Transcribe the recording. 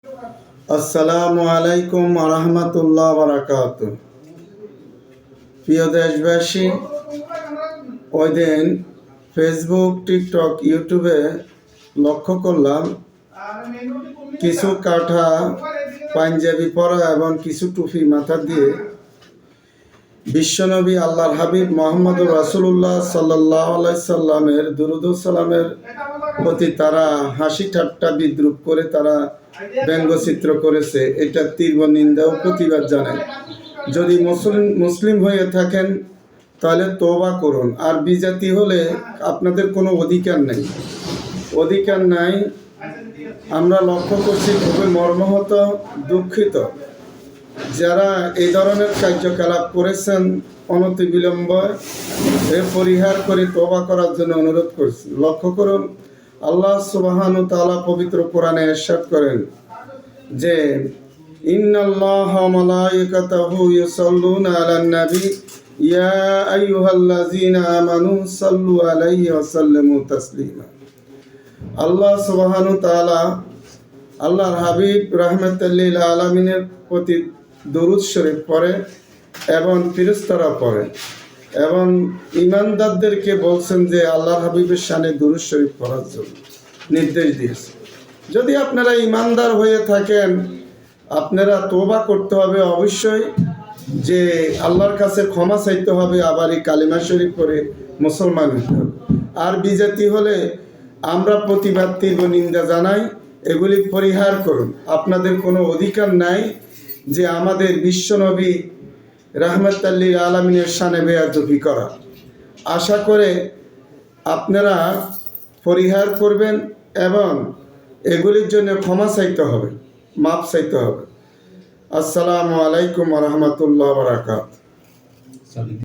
আসসালামু আলাইকুম ওয়া রাহমাতুল্লাহি ওয়া বারাকাতুহু। প্রিয় দেশবাসী, ওই দিন ফেসবুক, টিকটক, ইউটিউবে লক্ষ্য করলাম কিছু কাঠা পাঞ্জাবি পরা এবং কিছু টুপি মাথা দিয়ে বিশ্বনবী আল্লাহর হাবিব মোহাম্মদুর রাসূলুল্লাহ সাল্লাল্লাহু আলাইহি সাল্লামের দুরূদ ও সালামের প্রতি তারা হাসি ঠাট্টা বিদ্রূপ করে তারা ব্যঙ্গচিত্র করেছে। এটা তীব্র নিন্দা ও প্রতিবাদ জানায়। যদি মুসলিম হয়ে থাকেন তাহলে তওবা করুন, আর বিজাতি হলে আপনাদের কোনো অধিকার নাই। আমরা লক্ষ্য করছি, খুবই মর্মাহত, দুঃখিত। যারা এই ধরনের কার্যকলাপ করেছেন অনতিবিলম্বে পরিহার করে তওবা করার জন্য অনুরোধ করছি। লক্ষ্য করুন, আল্লাহ সুবহানাহু ওয়া তাআলা পবিত্র কোরআনে ইরশাদ করেন যে ইন্নাল্লাহা ওয়া মালাইকাতাহু ইউসাল্লুনা আলান নবী ইয়া আইয়ুহাল্লাযীনা আমানু সাল্লু আলাইহি ওয়া সাল্লিমু তাসলিমা। আল্লাহ সুবহানাহু ওয়া তাআলা আল্লাহর হাবিব রাহমাতুল লিল আলামিনের প্রতি দরুদ শরীফ পড়ে এবং ফেরেশতারা পড়ে এবং ঈমানদারদেরকে বলছেন যে আল্লাহর হাবিবের শানে দরুদ শরীফ পড়ার জন্য নির্দেশ দিয়েছে। যদি আপনারা ঈমানদার হয়ে থাকেন, আপনারা তওবা করতে হবে অবশ্যই, যে আল্লাহর কাছে ক্ষমা চাইতে হবে, আবার এই কালিমা শরীফ করে মুসলমান হতে হবে। আর বিজাতি হলে আমরা প্রতিবাদ তীব্র নিন্দা জানাই। এগুলি পরিহার করুন। আপনাদের কোনো অধিকার নাই যে আমাদের বিশ্বনবী রাহমাতুল লিল আলামিনের শানে বেয়াদবি করা। আশা করে আপনারা পরিহার করবেন এবং এগুলির জন্য ক্ষমা চাইতে হবে, মাপ চাইতে হবে। আসসালামু আলাইকুম ওয়া রাহমাতুল্লাহি ওয়া বারাকাতুহু।